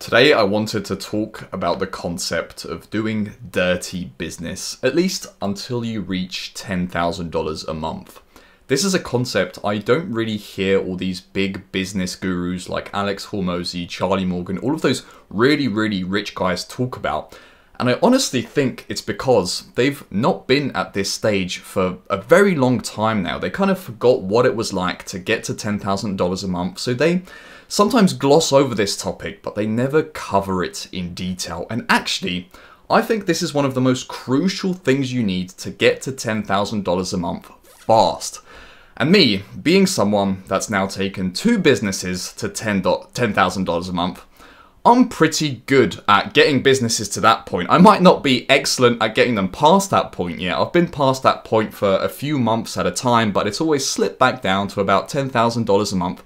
Today I wanted to talk about the concept of doing dirty business, at least until you reach $10,000 a month. This is a concept I don't really hear all these big business gurus like Alex Hormozi, Charlie Morgan, all of those really rich guys talk about. And I honestly think it's because they've not been at this stage for a very long time now. They kind of forgot what it was like to get to $10,000 a month, so they sometimes gloss over this topic, but they never cover it in detail. And actually, I think this is one of the most crucial things you need to get to $10,000 a month fast. And me, being someone that's now taken 2 businesses to $10,000 a month, I'm pretty good at getting businesses to that point. I might not be excellent at getting them past that point yet. I've been past that point for a few months at a time, but it's always slipped back down to about $10,000 a month.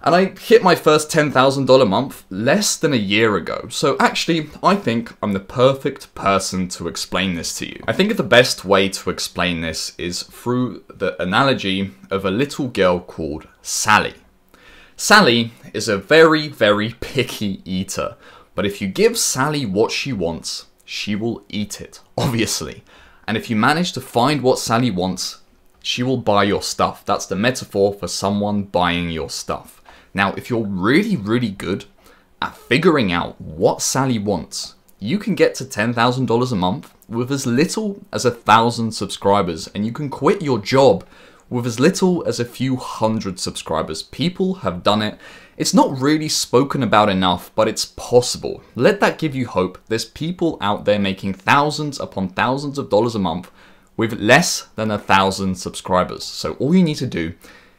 And I hit my first $10,000 month less than a year ago. So actually, I think I'm the perfect person to explain this to you. I think the best way to explain this is through the analogy of a little girl called Sally. Sally is a very picky eater, but if you give Sally what she wants, she will eat it, obviously. And if you manage to find what Sally wants, she will buy your stuff. That's the metaphor for someone buying your stuff. Now, if you're really good at figuring out what Sally wants, you can get to $10,000 a month with as little as 1,000 subscribers, and you can quit your job with as little as a few hundred subscribers. People have done it. It's not really spoken about enough, but it's possible. Let that give you hope. There's people out there making thousands upon thousands of dollars a month with less than 1,000 subscribers. So all you need to do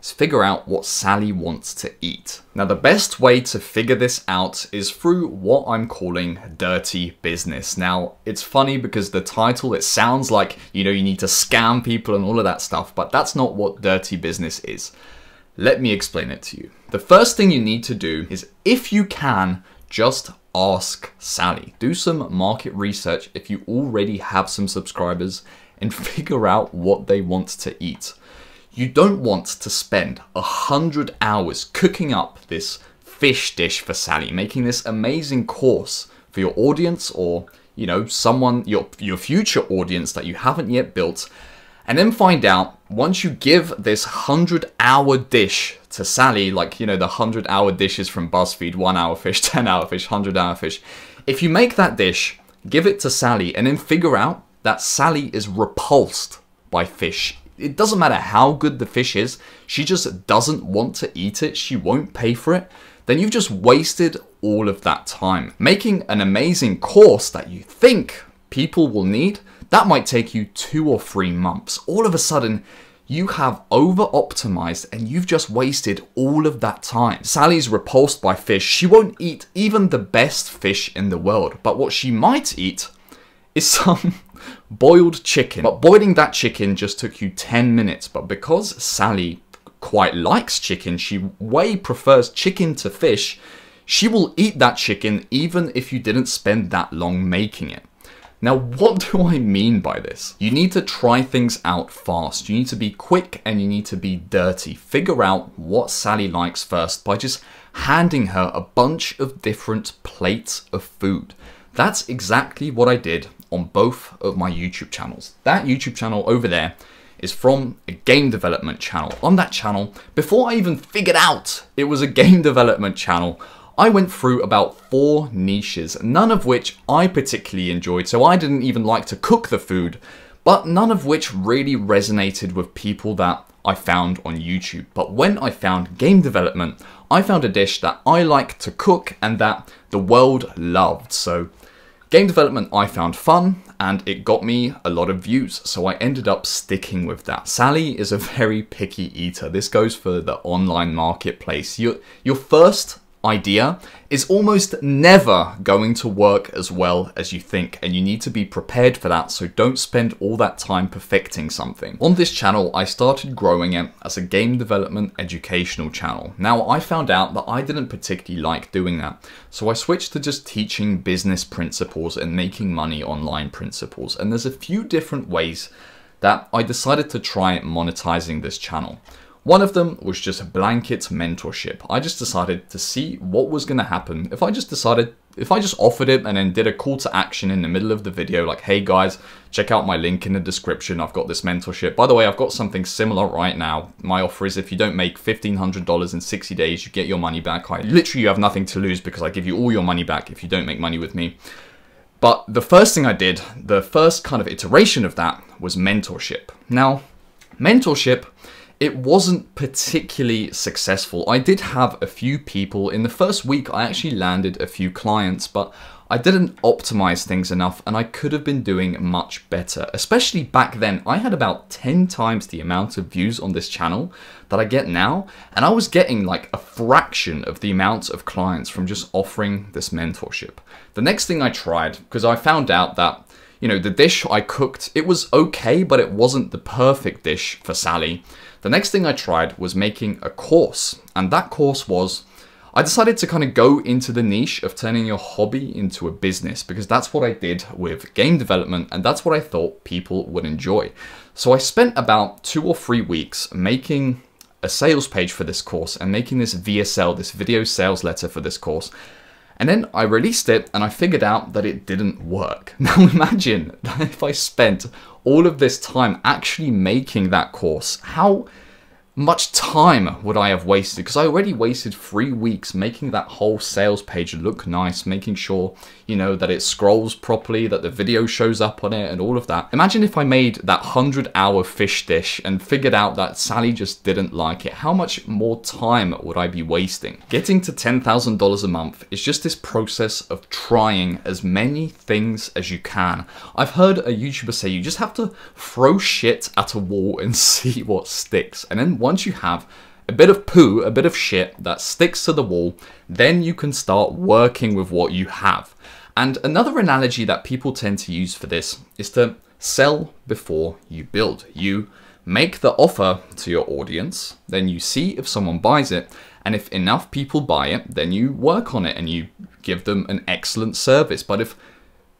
is figure out what Sally wants to eat. Now, the best way to figure this out is through what I'm calling dirty business. Now, it's funny because the title, it sounds like, you need to scam people and all of that stuff, but that's not what dirty business is. Let me explain it to you. The first thing you need to do is, if you can, just ask Sally. Do some market research if you already have some subscribers and figure out what they want to eat. You don't want to spend 100 hours cooking up this fish dish for Sally, making this amazing course for your audience or, someone, your future audience that you haven't yet built, and then find out, once you give this 100-hour dish to Sally, like, the 100-hour dishes from BuzzFeed, 1-hour fish, 10-hour fish, 100-hour fish, if you make that dish, give it to Sally, and then figure out that Sally is repulsed by fish. It doesn't matter how good the fish is, she just doesn't want to eat it, she won't pay for it, then you've just wasted all of that time. Making an amazing course that you think people will need, that might take you 2 or 3 months. All of a sudden, you have over-optimized and you've just wasted all of that time. Sally's repulsed by fish. She won't eat even the best fish in the world, but what she might eat is some boiled chicken. But boiling that chicken just took you 10 minutes. But because Sally quite likes chicken, she way prefers chicken to fish, she will eat that chicken even if you didn't spend that long making it. Now, what do I mean by this? You need to try things out fast. You need to be quick and you need to be dirty. Figure out what Sally likes first by just handing her a bunch of different plates of food. That's exactly what I did on both of my YouTube channels. That YouTube channel over there is from a game development channel. On that channel, before I even figured out it was a game development channel, I went through about 4 niches, none of which I particularly enjoyed, so I didn't even like to cook the food, but none of which really resonated with people that I found on YouTube. But when I found game development, I found a dish that I like to cook and that the world loved. So game development I found fun and it got me a lot of views, so I ended up sticking with that. Sally is a very picky eater. This goes for the online marketplace. Your first idea is almost never going to work as well as you think, and you need to be prepared for that, so don't spend all that time perfecting something. On this channel, I started growing it as a game development educational channel. Now, I found out that I didn't particularly like doing that, so I switched to just teaching business principles and making money online principles, and there's a few different ways that I decided to try monetizing this channel. One of them was just blanket mentorship. I just decided to see what was going to happen if I just offered it and then did a call to action in the middle of the video, like, hey guys, check out my link in the description. I've got this mentorship. By the way, I've got something similar right now. My offer is if you don't make $1,500 in 60 days, you get your money back. Literally, you have nothing to lose because I give you all your money back if you don't make money with me. But the first thing I did, the first kind of iteration of that was mentorship. Now, mentorship, it wasn't particularly successful. I did have a few people. In the first week, I actually landed a few clients, but I didn't optimize things enough and I could have been doing much better. Especially back then, I had about 10 times the amount of views on this channel that I get now. And I was getting like a fraction of the amount of clients from just offering this mentorship. The next thing I tried, because I found out that, you know, the dish I cooked, it was okay, but it wasn't the perfect dish for Sally. The next thing I tried was making a course, and that course was, I decided to kind of go into the niche of turning your hobby into a business, because that's what I did with game development, and that's what I thought people would enjoy. So I spent about 2 or 3 weeks making a sales page for this course and making this VSL, this video sales letter for this course. And then I released it and I figured out that it didn't work. Now imagine that if I spent all of this time actually making that course, how much time would I have wasted? Because I already wasted 3 weeks making that whole sales page look nice, making sure, you know, that it scrolls properly, that the video shows up on it and all of that. Imagine if I made that 100-hour fish dish and figured out that Sally just didn't like it. How much more time would I be wasting? Getting to $10,000 a month is just this process of trying as many things as you can. I've heard a YouTuber say you just have to throw shit at a wall and see what sticks. And then once you have a bit of poo, a bit of shit that sticks to the wall, then you can start working with what you have. And another analogy that people tend to use for this is to sell before you build. You make the offer to your audience, then you see if someone buys it, and if enough people buy it, then you work on it and you give them an excellent service. But if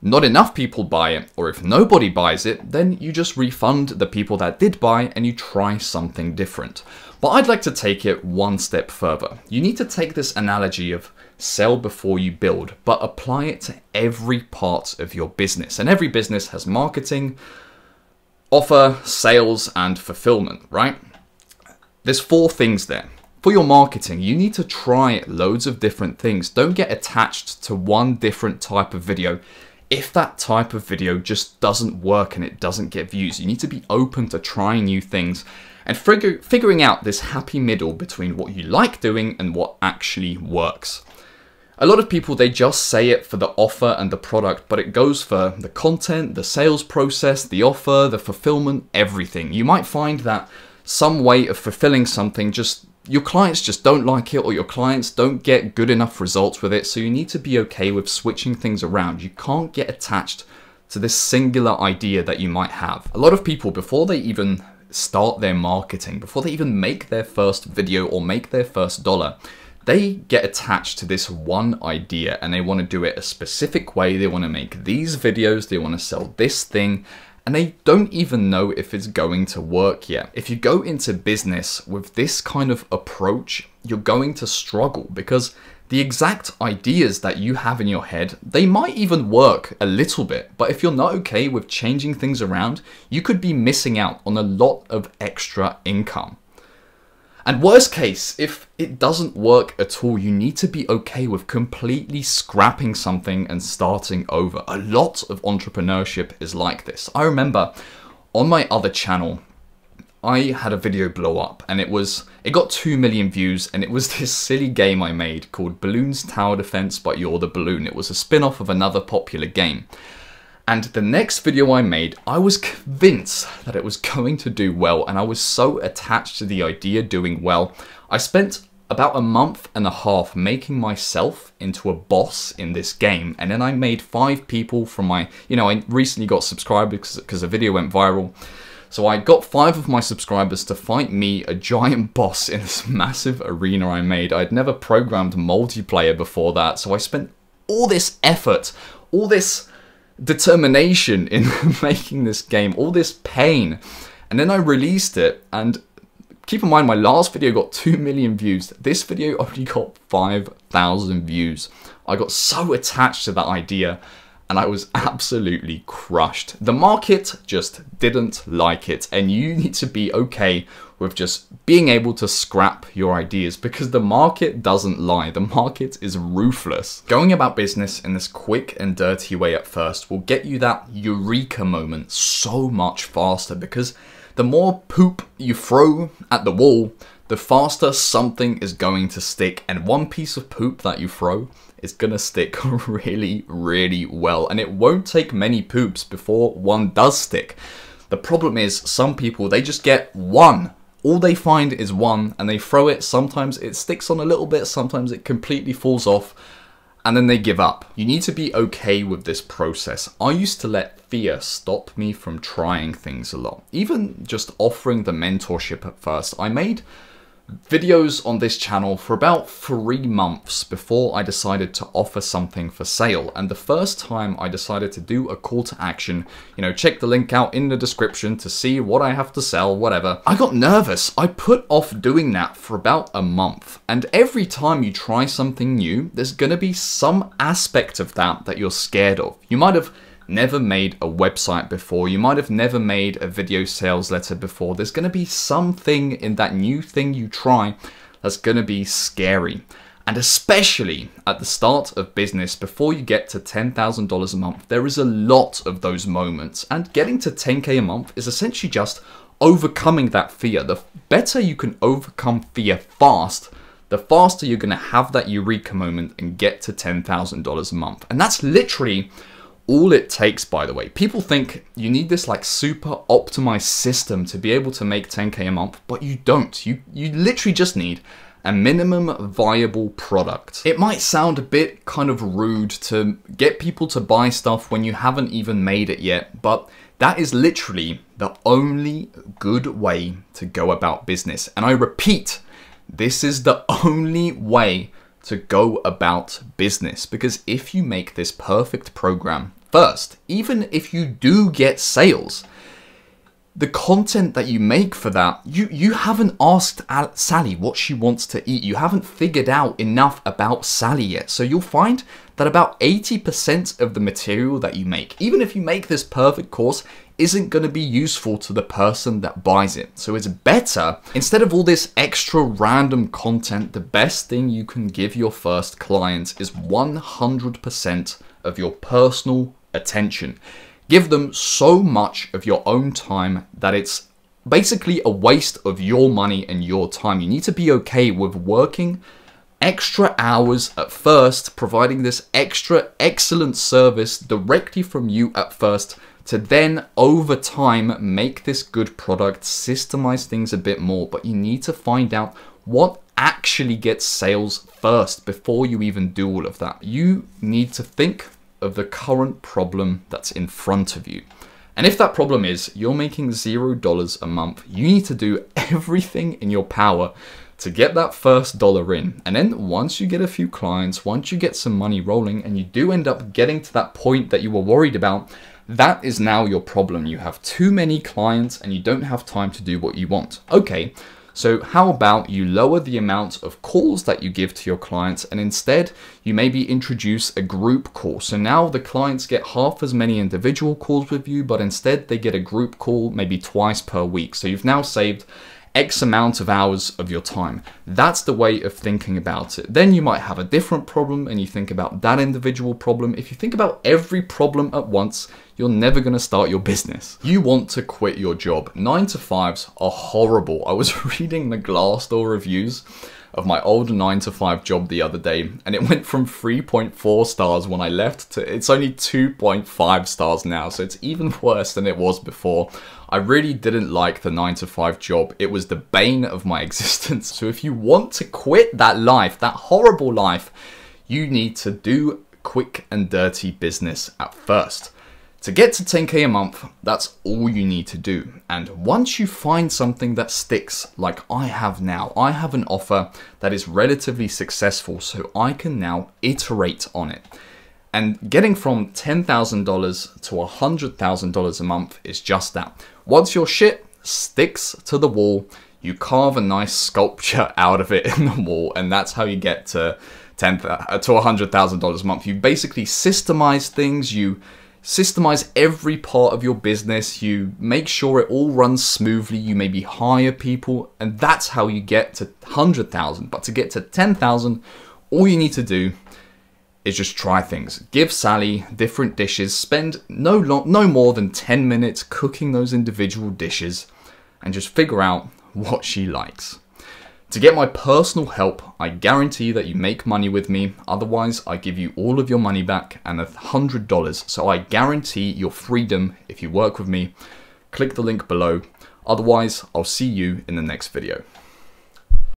not enough people buy it, or if nobody buys it, then you just refund the people that did buy and you try something different. But I'd like to take it one step further. You need to take this analogy of sell before you build, but apply it to every part of your business. And every business has marketing, offer, sales, and fulfillment, right? There's 4 things there. For your marketing, you need to try loads of different things. Don't get attached to one different type of video. If that type of video just doesn't work and it doesn't get views, you need to be open to trying new things and figuring out this happy middle between what you like doing and what actually works. A lot of people, they just say it for the offer and the product, but it goes for the content, the sales process, the offer, the fulfillment, everything. You might find that some way of fulfilling something your clients just don't like it, or your clients don't get good enough results with it. So you need to be okay with switching things around. You can't get attached to this singular idea that you might have. A lot of people, before they even start their marketing, before they even make their first video or make their first dollar, they get attached to this one idea and they want to do it a specific way. They want to make these videos, they want to sell this thing, and they don't even know if it's going to work yet. If you go into business with this kind of approach, you're going to struggle because the exact ideas that you have in your head, they might even work a little bit, but if you're not okay with changing things around, you could be missing out on a lot of extra income. And worst case, if it doesn't work at all, you need to be okay with completely scrapping something and starting over. A lot of entrepreneurship is like this. I remember on my other channel, I had a video blow up and it got 2 million views, and it was this silly game I made called Balloons Tower Defense, but You're the Balloon. It was a spin-off of another popular game. And the next video I made, I was convinced that it was going to do well, and I was so attached to the idea doing well. I spent about a month and a half making myself into a boss in this game, and then I made 5 people from my, I recently got subscribers because the video went viral. So I got 5 of my subscribers to fight me, a giant boss, in this massive arena I made. I'd never programmed multiplayer before that, so I spent all this effort, all this determination in making this game, all this pain, and then I released it, and Keep in mind, my last video got 2 million views. This video only got 5,000 views. I got so attached to that idea and I was absolutely crushed. The market just didn't like it, and you need to be okay with just being able to scrap your ideas, because the market doesn't lie. The market is ruthless. Going about business in this quick and dirty way at first will get you that eureka moment so much faster, because the more poop you throw at the wall, the faster something is going to stick. And one piece of poop that you throw is gonna stick really, really well. And it won't take many poops before one does stick. The problem is, some people, they just get one. All they find is one, and they throw it. Sometimes it sticks on a little bit, sometimes it completely falls off, and then they give up. You need to be okay with this process. I used to let fear stop me from trying things a lot. Even just offering the mentorship at first. I made videos on this channel for about 3 months before I decided to offer something for sale. And the first time I decided to do a call to action, you know, check the link out in the description to see what I have to sell, whatever, I got nervous. I put off doing that for about a month. And every time you try something new, there's gonna be some aspect of that that you're scared of. You might have never made a website before. You might have never made a video sales letter before. There's going to be something in that new thing you try that's going to be scary. And especially at the start of business, before you get to $10,000 a month, there is a lot of those moments. And getting to 10K a month is essentially just overcoming that fear. The better you can overcome fear fast, the faster you're going to have that eureka moment and get to $10,000 a month. And that's literally all it takes, by the way. People think you need this like super optimized system to be able to make 10K a month, but you don't. You literally just need a minimum viable product. It might sound a bit kind of rude to get people to buy stuff when you haven't even made it yet, but that is literally the only good way to go about business. And I repeat, this is the only way to go about business, because if you make this perfect program first, even if you do get sales, the content that you make for that, you haven't asked Sally what she wants to eat. You haven't figured out enough about Sally yet. So you'll find that about 80% of the material that you make, even if you make this perfect course, isn't going to be useful to the person that buys it. So it's better, instead of all this extra random content, the best thing you can give your first client is 100% of your personal attention. Give them so much of your own time that it's basically a waste of your money and your time. You need to be okay with working extra hours at first, providing this extra excellent service directly from you at first, to then over time make this good product, systemize things a bit more. But you need to find out what actually gets sales first before you even do all of that. You need to think of the current problem that's in front of you. And if that problem is you're making $0 a month, you need to do everything in your power to get that first dollar in. And then once you get a few clients, once you get some money rolling, and you do end up getting to that point that you were worried about, that is now your problem. You have too many clients and you don't have time to do what you want. Okay, so how about you lower the amount of calls that you give to your clients, and instead you maybe introduce a group call. So now the clients get half as many individual calls with you, but instead they get a group call maybe twice per week. So you've now saved X amount of hours of your time. That's the way of thinking about it. Then you might have a different problem and you think about that individual problem. If you think about every problem at once, you're never going to start your business. You want to quit your job. 9-to-5s are horrible. I was reading the Glassdoor reviews of my old 9-to-5 job the other day, and it went from 3.4 stars when I left to it's only 2.5 stars now, so it's even worse than it was before. I really didn't like the 9-to-5 job. It was the bane of my existence. So if you want to quit that life, that horrible life, you need to do quick and dirty business at first. To get to 10K a month, that's all you need to do. And once you find something that sticks, like I have now, I have an offer that is relatively successful, so I can now iterate on it. And getting from $10,000 to $100,000 a month is just that. Once your shit sticks to the wall, you carve a nice sculpture out of it in the wall, and that's how you get to $100,000 a month. You basically systemize things, you systemize every part of your business, you make sure it all runs smoothly, you maybe hire people, and that's how you get to 100,000. But to get to 10,000, all you need to do is just try things. Give Sally different dishes, spend no more than 10 minutes cooking those individual dishes, and just figure out what she likes. To get my personal help, I guarantee that you make money with me. Otherwise, I give you all of your money back and $100. So I guarantee your freedom if you work with me. Click the link below. Otherwise, I'll see you in the next video.